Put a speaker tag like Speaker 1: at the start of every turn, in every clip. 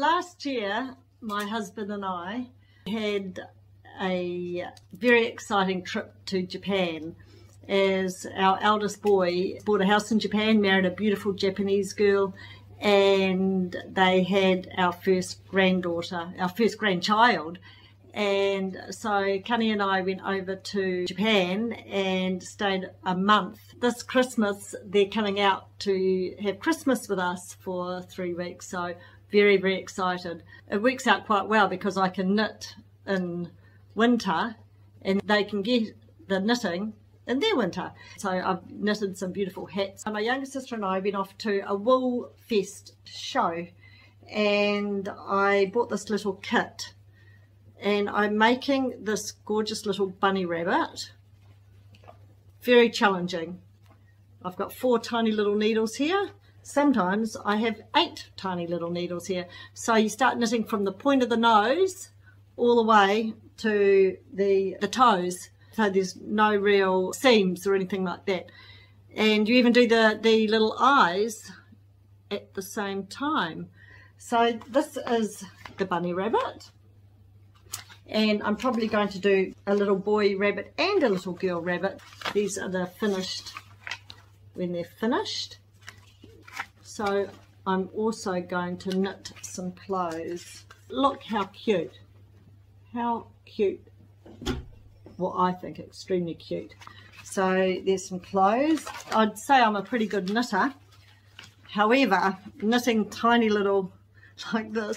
Speaker 1: Last year, my husband and I had a very exciting trip to Japan, as our eldest boy bought a house in Japan, married a beautiful Japanese girl, and they had our first granddaughter, our first grandchild. And so Kani and I went over to Japan and stayed a month. This Christmas, they're coming out to have Christmas with us for 3 weeks. So very, very excited. It works out quite well because I can knit in winter and they can get the knitting in their winter. So I've knitted some beautiful hats. My younger sister and I went off to a wool fest show and I bought this little kit. And I'm making this gorgeous little bunny rabbit. Very challenging. I've got 4 tiny little needles here. Sometimes I have 8 tiny little needles here. So you start knitting from the point of the nose all the way to the toes. So there's no real seams or anything like that. And you even do the little eyes at the same time. So this is the bunny rabbit. And I'm probably going to do a little boy rabbit and a little girl rabbit. These are the finished, when they're finished. So I'm also going to knit some clothes. Look how cute. How cute. Well, I think extremely cute. So there's some clothes. I'd say I'm a pretty good knitter. However, knitting tiny little like this,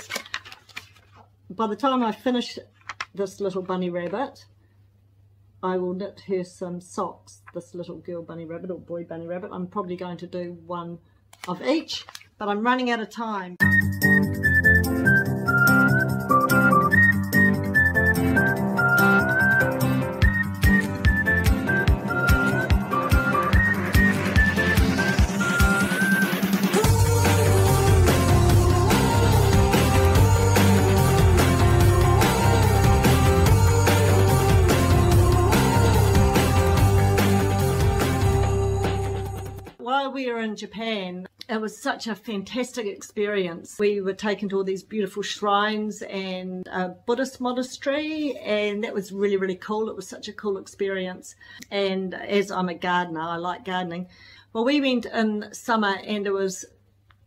Speaker 1: by the time I finish this little bunny rabbit, I will knit her some socks, this little girl bunny rabbit or boy bunny rabbit. I'm probably going to do one of each, but I'm running out of time. While we were in Japan, it was such a fantastic experience. We were taken to all these beautiful shrines and a Buddhist monastery, and that was really, really cool. It was such a cool experience. And as I'm a gardener, I like gardening. Well, we went in summer and it was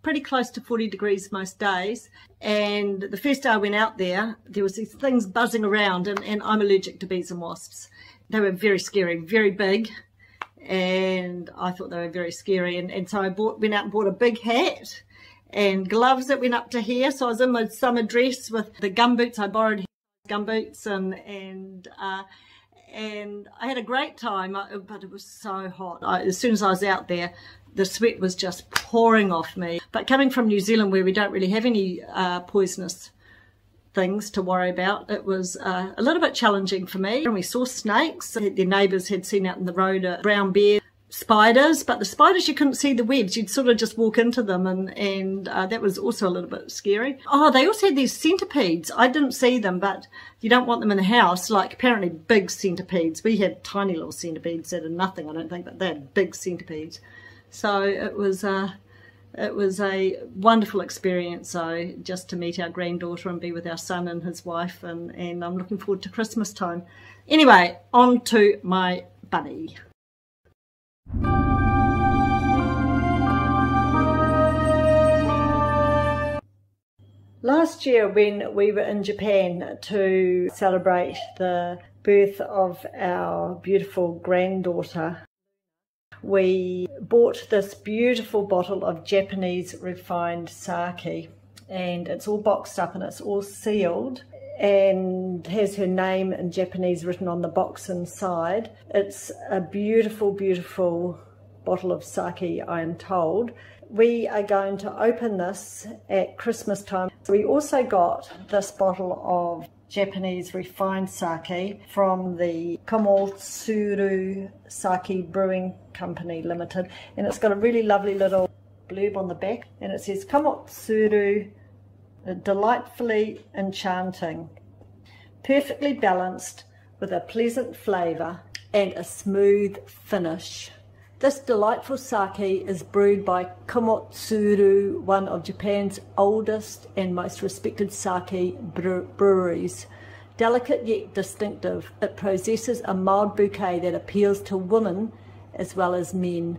Speaker 1: pretty close to 40 degrees most days. And the first day I went out there, there was these things buzzing around, and I'm allergic to bees and wasps. They were very scary, very big. And I thought they were very scary, and so I went out and bought a big hat and gloves that went up to here. So I was in my summer dress with the gumboots. I borrowed gumboots and I had a great time, but it was so hot. As soon as I was out there, the sweat was just pouring off me. But coming from New Zealand, where we don't really have any poisonous things to worry about, it was a little bit challenging for me. And we saw snakes. Their neighbours had seen out in the road a brown bear, spiders, but the spiders, you couldn't see the webs. You'd sort of just walk into them, and that was also a little bit scary. Oh, they also had these centipedes. I didn't see them, but you don't want them in the house, like apparently big centipedes. We had tiny little centipedes that are nothing, I don't think, but they had big centipedes. So it was a wonderful experience, so just to meet our granddaughter and be with our son and his wife, and I'm looking forward to Christmas time. Anyway, on to my bunny. Last year when we were in Japan to celebrate the birth of our beautiful granddaughter, we bought this beautiful bottle of Japanese refined sake, and it's all boxed up and it's all sealed and has her name in Japanese written on the box inside. It's a beautiful, beautiful bottle of sake, I am told. We are going to open this at Christmas time. We also got this bottle of Japanese refined sake from the Komotsuru Sake Brewing Company Limited, and it's got a really lovely little blurb on the back, and it says Komotsuru, delightfully enchanting, perfectly balanced with a pleasant flavour and a smooth finish. This delightful sake is brewed by Komotsuru, one of Japan's oldest and most respected sake breweries. Delicate yet distinctive, it possesses a mild bouquet that appeals to women as well as men.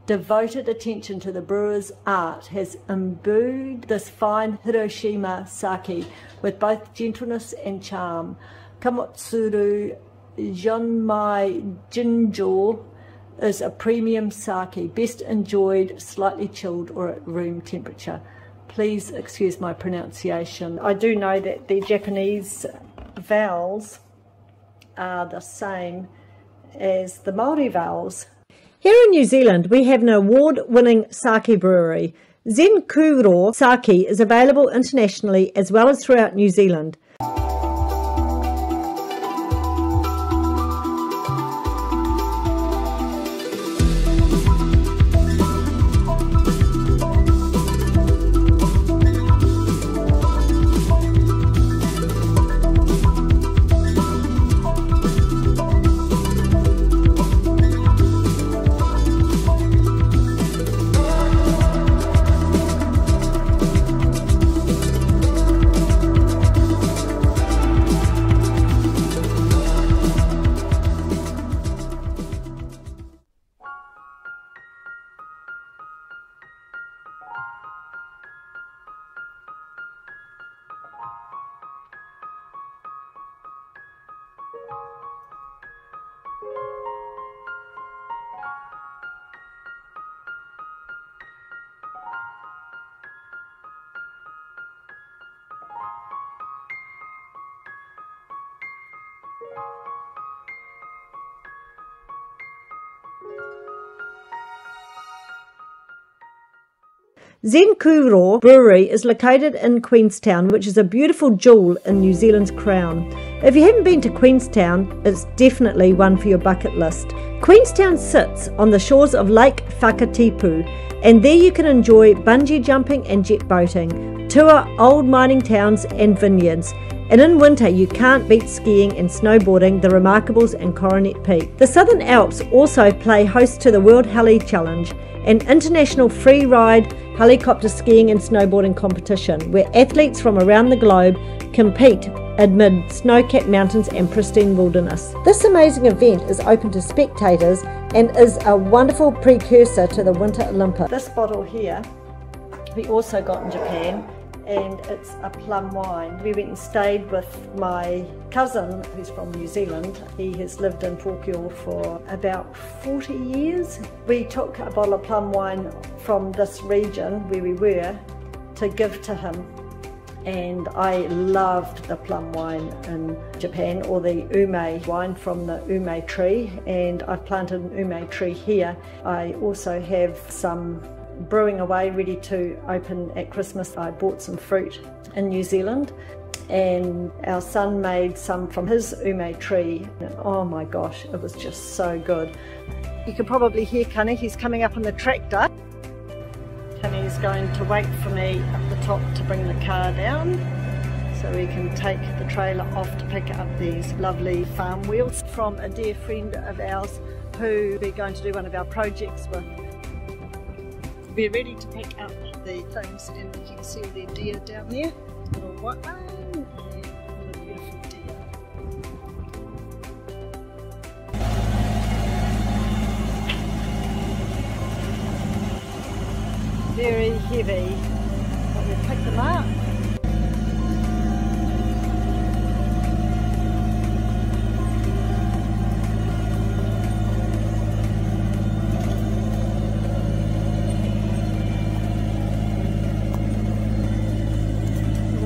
Speaker 1: Devoted attention to the brewer's art has imbued this fine Hiroshima sake with both gentleness and charm. Komotsuru Jonmai Jinjo is a premium sake, best enjoyed slightly chilled or at room temperature. Please excuse my pronunciation. I do know that the Japanese vowels are the same as the Māori vowels. Here in New Zealand, we have an award-winning sake brewery. Zenkuro sake is available internationally as well as throughout New Zealand. Zenkuro Brewery is located in Queenstown, which is a beautiful jewel in New Zealand's crown. If you haven't been to Queenstown, it's definitely one for your bucket list. Queenstown sits on the shores of Lake Whakatipu, and there you can enjoy bungee jumping and jet boating, tour old mining towns and vineyards, and in winter you can't beat skiing and snowboarding the Remarkables and Coronet Peak. The Southern Alps also play host to the World Heli Challenge, an international free-ride helicopter skiing and snowboarding competition where athletes from around the globe compete amid snow-capped mountains and pristine wilderness. This amazing event is open to spectators and is a wonderful precursor to the Winter Olympics. This bottle here we also got in Japan, and it's a plum wine. We went and stayed with my cousin who's from New Zealand. He has lived in Tokyo for about 40 years. We took a bottle of plum wine from this region where we were to give to him, and I loved the plum wine in Japan, or the ume wine from the ume tree, and I've planted an ume tree here. I also have some brewing away ready to open at Christmas. I bought some fruit in New Zealand, and our son made some from his ume tree. Oh my gosh, it was just so good. You can probably hear Kani, he's coming up on the tractor. Kani is going to wait for me up the top to bring the car down so we can take the trailer off to pick up these lovely farm wheels from a dear friend of ours who we're going to do one of our projects with. We're ready to pick up the things, and you can see the deer down there, little white one, and what a beautiful deer. Very heavy, but we'll pick them up.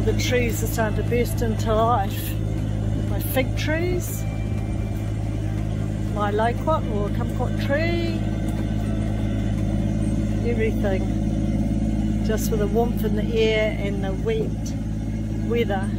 Speaker 1: The trees are starting to burst into life. My fig trees, my loquat or kumquat tree, everything. Just with the warmth in the air and the wet weather.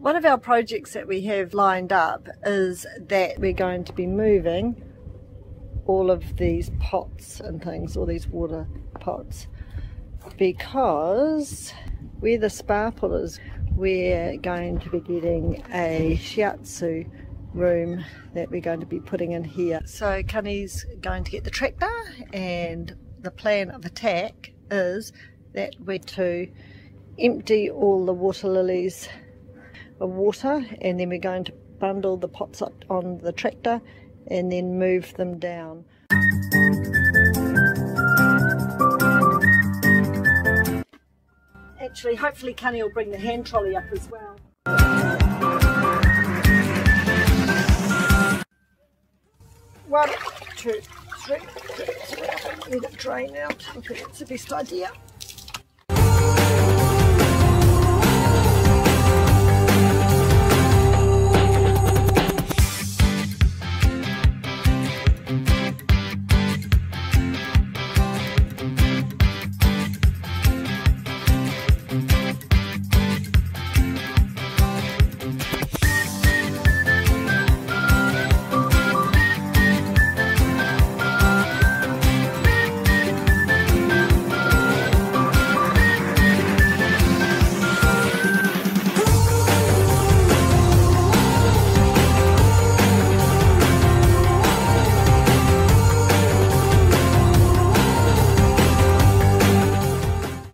Speaker 1: One of our projects that we have lined up is that we're going to be moving all of these pots and things, all these water pots, because where the spa pool is, we're going to be getting a shiatsu room that we're going to be putting in here. So Kani's going to get the tractor, and the plan of attack is that we're to empty all the water lilies of water, and then we're going to bundle the pots up on the tractor and then move them down. Actually, hopefully Kani will bring the hand trolley up as well. 1, 2, 3. Let it drain out. I think that's the best idea.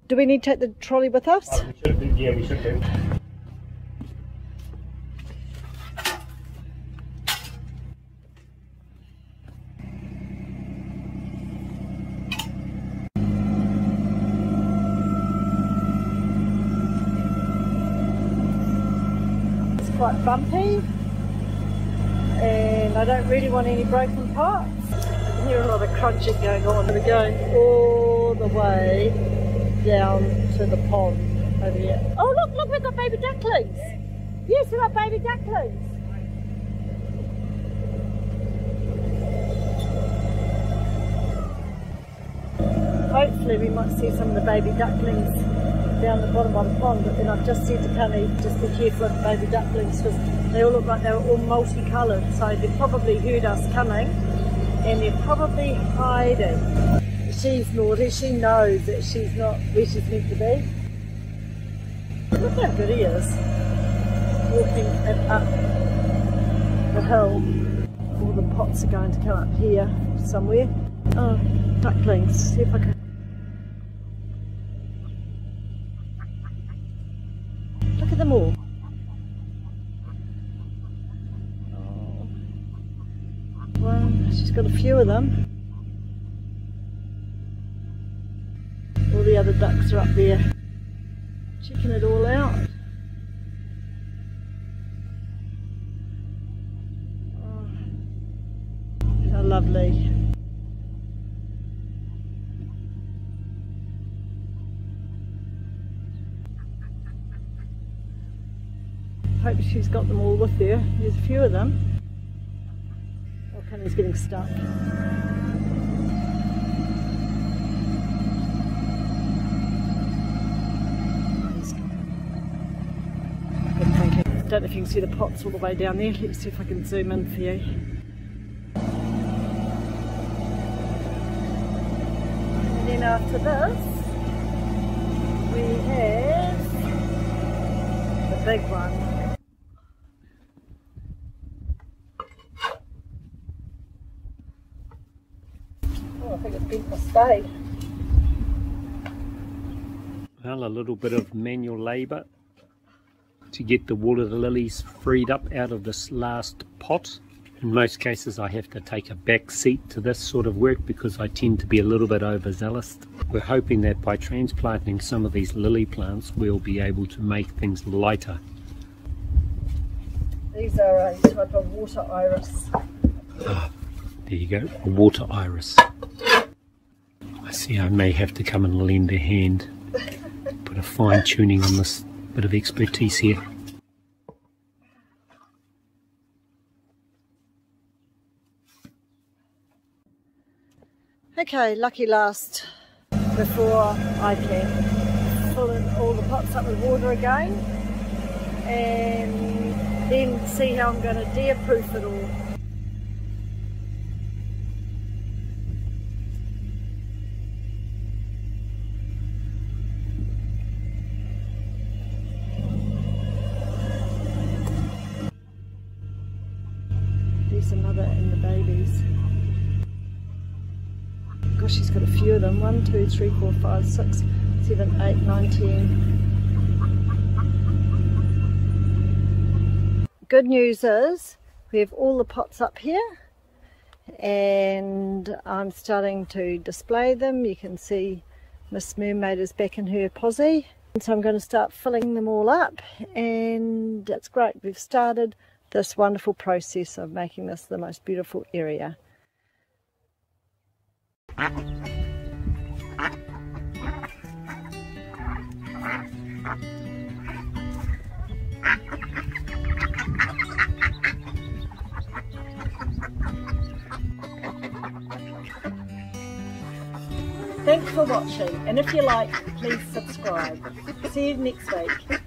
Speaker 1: Do we need to take the trolley with us?
Speaker 2: Oh, we should do. Yeah, we should do.
Speaker 1: It's quite bumpy, and I don't really want any broken parts. I can hear a lot of crunching going on. We're going all the way down to the pond over here. Oh look, we've got baby ducklings. Yes, we've got baby ducklings. Hopefully we might see some of the baby ducklings down the bottom of the pond, but then I've just said to Kani, just be careful of the baby ducklings, because they all look like they were all multicoloured, so they probably heard us coming and they're probably hiding. She's naughty, she knows that she's not where she's meant to be. Look how good he is, walking it up the hill. All the pots are going to come up here somewhere. Oh, ducklings, see if I can. Look at them all. Oh. Well, she's got a few of them. All the other ducks are up there, checking it all out. Oh, how lovely. Hope she's got them all with her. There's a few of them. Oh, Kani's getting stuck. I don't know if you can see the pots all the way down there. Let's see if I can zoom in for you. And then after this, we have the big one. Oh, I think it's bent my spade.
Speaker 2: Well, a little bit of manual labour to get the water lilies freed up out of this last pot. In most cases I have to take a back seat to this sort of work because I tend to be a little bit overzealous. We're hoping that by transplanting some of these lily plants we'll be able to make things lighter.
Speaker 1: These are a type of water iris.
Speaker 2: Ah, there you go, a water iris. I see I may have to come and lend a hand, put a fine tuning on this bit of expertise here.
Speaker 1: Okay, lucky last before I can fill in all the pots up with water again. and then see how I'm going to deer proof it all. There's a mother and the babies. Gosh, she's got a few of them. 1, 2, 3, 4, 5, 6, 7, 8, 9, 10. Good news is we have all the pots up here and I'm starting to display them. You can see Miss Mermaid is back in her posse. So I'm going to start filling them all up, and it's great. We've started this wonderful process of making this the most beautiful area. Thanks for watching, and if you like, please subscribe. See you next week.